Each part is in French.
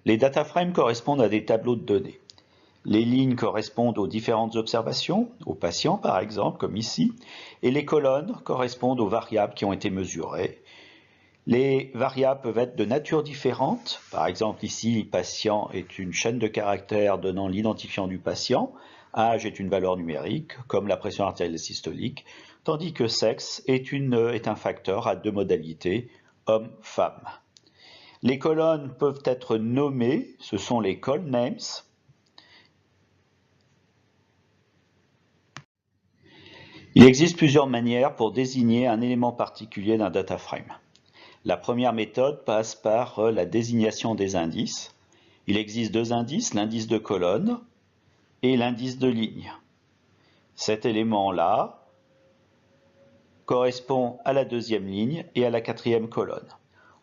Les data frames correspondent à des tableaux de données. Les lignes correspondent aux différentes observations, aux patients par exemple, comme ici, et les colonnes correspondent aux variables qui ont été mesurées. Les variables peuvent être de nature différente. Par exemple, ici, patient est une chaîne de caractères donnant l'identifiant du patient. Âge est une valeur numérique, comme la pression artérielle systolique, tandis que sexe est un facteur à deux modalités, homme-femme. Les colonnes peuvent être nommées, ce sont les call names. Il existe plusieurs manières pour désigner un élément particulier d'un data frame. La première méthode passe par la désignation des indices. Il existe deux indices, l'indice de colonne et l'indice de ligne. Cet élément-là correspond à la deuxième ligne et à la quatrième colonne.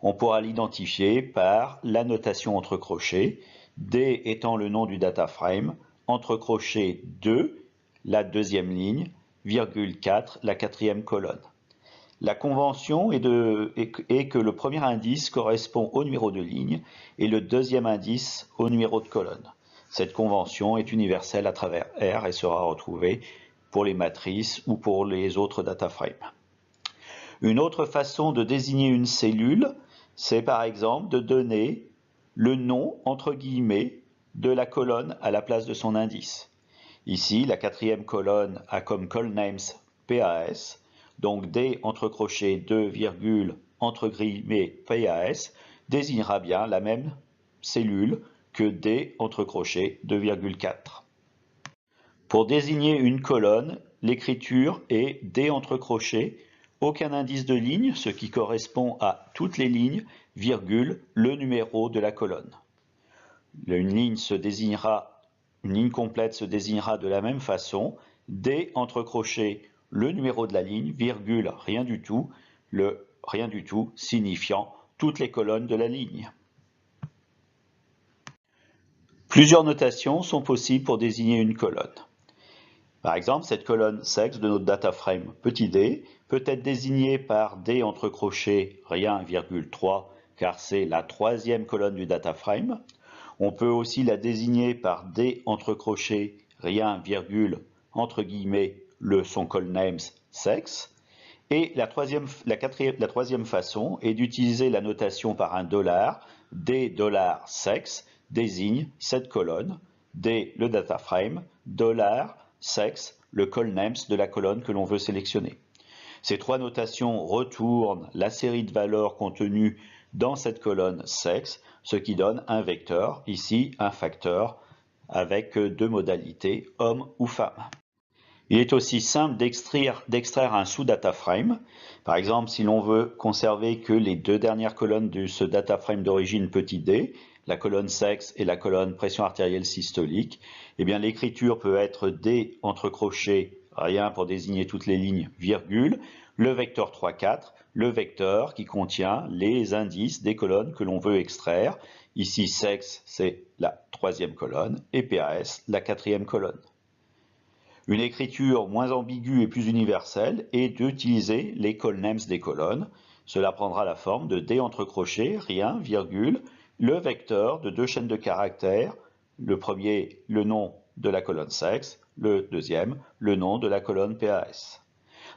On pourra l'identifier par la notation entre crochets, D étant le nom du data frame, entre crochets 2, la deuxième ligne, virgule 4, la quatrième colonne. La convention est que le premier indice correspond au numéro de ligne et le deuxième indice au numéro de colonne. Cette convention est universelle à travers R et sera retrouvée pour les matrices ou pour les autres data frames. Une autre façon de désigner une cellule, c'est par exemple de donner le nom entre guillemets de la colonne à la place de son indice. Ici, la quatrième colonne a comme call names PAS, donc D entre crochets 2, entre guillemets PAS désignera bien la même cellule que D entre crochets 2,4. Pour désigner une colonne, l'écriture est D entre crochets, aucun indice de ligne, ce qui correspond à toutes les lignes, virgule, le numéro de la colonne. Une ligne complète se désignera de la même façon, D entre crochets, le numéro de la ligne, virgule, rien du tout, le rien du tout signifiant toutes les colonnes de la ligne. Plusieurs notations sont possibles pour désigner une colonne. Par exemple, cette colonne sexe de notre data frame petit d peut être désignée par D entre crochets, rien, virgule 3, car c'est la troisième colonne du data frame. On peut aussi la désigner par D entre crochets, rien, virgule, entre guillemets, son call names sexe. Et la troisième façon est d'utiliser la notation par un dollar, D $sexe désigne cette colonne, D le data frame, dollar sexe le call names de la colonne que l'on veut sélectionner. Ces trois notations retournent la série de valeurs contenues dans cette colonne sexe, ce qui donne un vecteur, ici un facteur, avec deux modalités, homme ou femme. Il est aussi simple d'extraire un sous-data frame. Par exemple, si l'on veut conserver que les deux dernières colonnes de ce data frame d'origine petit d, la colonne sexe et la colonne pression artérielle systolique, eh bien l'écriture peut être D entre crochets, rien pour désigner toutes les lignes, virgule, le vecteur 3, 4, le vecteur qui contient les indices des colonnes que l'on veut extraire. Ici, sexe, c'est la troisième colonne, et PAS, la quatrième colonne. Une écriture moins ambiguë et plus universelle est d'utiliser les call names des colonnes. Cela prendra la forme de D entre crochets, rien, virgule, le vecteur de deux chaînes de caractères, le premier, le nom de la colonne sexe, le deuxième, le nom de la colonne PAS.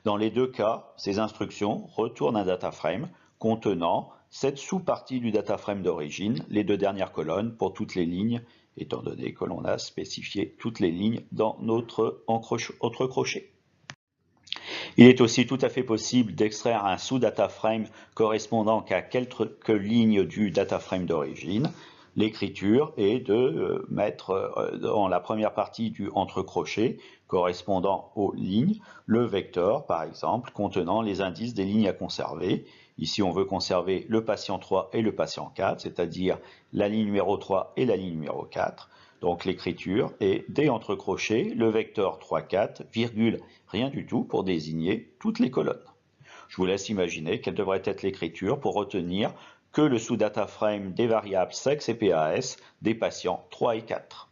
Dans les deux cas, ces instructions retournent un data frame contenant cette sous-partie du data frame d'origine, les deux dernières colonnes pour toutes les lignes, étant donné que l'on a spécifié toutes les lignes dans notre autre crochet. Il est aussi tout à fait possible d'extraire un sous-data frame correspondant à quelques lignes du data frame d'origine. L'écriture est de mettre dans la première partie du entre crochets correspondant aux lignes le vecteur, par exemple, contenant les indices des lignes à conserver. Ici, on veut conserver le patient 3 et le patient 4, c'est-à-dire la ligne numéro 3 et la ligne numéro 4. Donc l'écriture est D entre crochets, le vecteur 3, 4, virgule, rien du tout pour désigner toutes les colonnes. Je vous laisse imaginer quelle devrait être l'écriture pour retenir que le sous-data frame des variables sexe et PAS des patients 3 et 4.